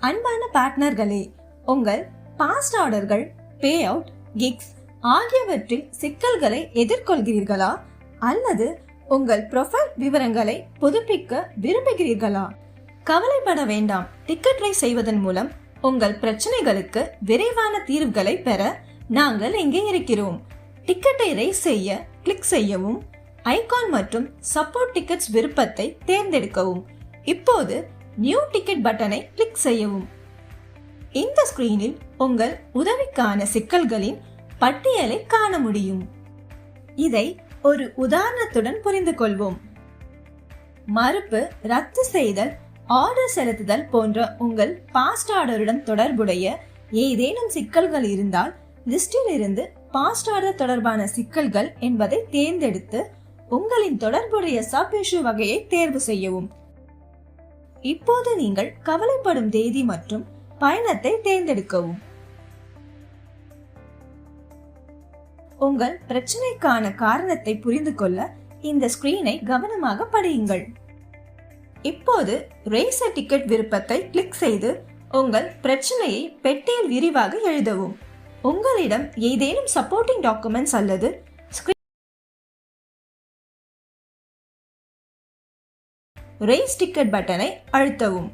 அன்பான பார்ட்னர்களே, உங்கள் பாஸ்ட் ஆர்டர்கள், பே அவுட், கிக்ஸ் ஆகியவற்றில் சிக்கல்களை எதிர்கொள்கிறீர்களா அல்லது உங்கள் ப்ரொஃபைல் விவரங்களை புதுப்பிக்க விரும்புகிறீர்களா? கவலைப்பட வேண்டாம். டிக்கெட் ரைஸ் செய்வதன் மூலம் உங்கள் பிரச்சனைகளுக்கு விரைவான தீர்வுகளை பெற நாங்கள் இங்கே இருக்கிறோம். டிக்கெட்டை ரைஸ் செய்ய கிளிக் செய்யவும், ஐகான் மற்றும் சப்போர்ட் டிக்கெட்ஸ் விருப்பத்தை தேர்ந்தெடுக்கவும். இப்போது நியூ டிக்கெட் பட்டனை கிளிக் செய்யவும். இந்த ஸ்கிரீனில் உங்கள் உதவிக்கான சிக்கல்களின் பட்டியலை காண முடியும். இதை ஒரு உதாரணத்துடன் புரிந்து கொள்வோம். மறுப்பு, ரத்து செய்தல், ஆர்டர் செலுத்துதல் போன்ற உங்கள் பாஸ்ட் ஆர்டருடன் தொடர்புடைய ஏதேனும் சிக்கல்கள் இருந்தால் லிஸ்டில் இருந்து பாஸ்ட் ஆர்டர் தொடர்பான சிக்கல்கள் என்பதை தேர்ந்தெடுத்து உங்களின் தொடர்புடைய சப் இஷ்யூ வகையை தேர்வு செய்யவும். இப்போது நீங்கள் கவலைப்படும் தேதி மற்றும் பயணத்தை தேர்ந்தெடுக்கவும். உங்கள் பிரச்சனைக்கான காரணத்தை புரிந்து கொள்ள இந்த ஸ்கிரீனை கவனமாக படியுங்கள். இப்போது ரேஸ் எ டிக்கெட் விருப்பத்தை கிளிக் செய்து உங்கள் பிரச்சனையை பெட்டியில் விரிவாக எழுதவும். உங்களிடம் ஏதேனும் சப்போர்ட்டிங் டாக்குமெண்ட்ஸ் அல்லது ரேஸ் டிக்கெட் பட்டனை அழுத்தவும்.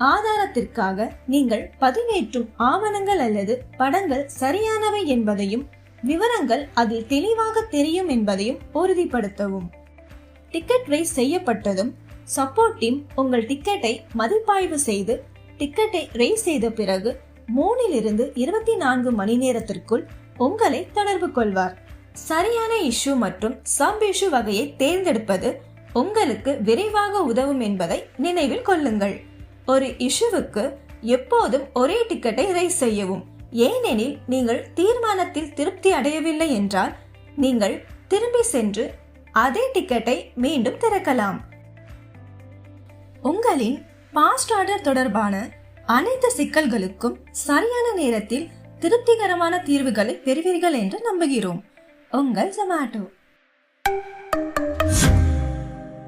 ஆதாரத்திற்காக நீங்கள் பதிவேற்றும் ஆவணங்கள் அல்லது படங்கள் சரியானவை என்பதையும் விவரங்கள் அதில் தெளிவாக தெரியும் என்பதையும் உறுதிப்படுத்தவும். டிக்கெட் ரைஸ் செய்யப்பட்டதும் சப்போர்ட் டீம் உங்கள் டிக்கெட்டை மதிப்பாய்வு செய்து டிக்கெட்டை ரைஸ் செய்த பிறகு 3 to 24 மணி நேரத்திற்குள் உங்களை தொடர்பு கொள்வார். சரியான இஷ்யூ மற்றும் சப் இஷ்யூ வகையை தேர்ந்தெடுப்பது உங்களுக்கு விரைவாக உதவும் என்பதை நினைவில் கொள்ளுங்கள். ஒரு இஷ்யூவுக்கு எப்போதும் ஒரே டிக்கெட்டை ரைஸ் செய்யவும். ஏனெனில் நீங்கள் தீர்மானத்தில் திருப்தி அடையவில்லை என்றால் நீங்கள் திரும்பி சென்று அதே டிக்கெட்டை மீண்டும் திறக்கலாம். உங்களின் பாஸ்ட் ஆர்டர் தொடர்பான அனைத்து சிக்கல்களுக்கும் சரியான நேரத்தில் திருப்திகரமான தீர்வுகளை பெறுவீர்கள் என்று நம்புகிறோம். உங்கள் Zomato.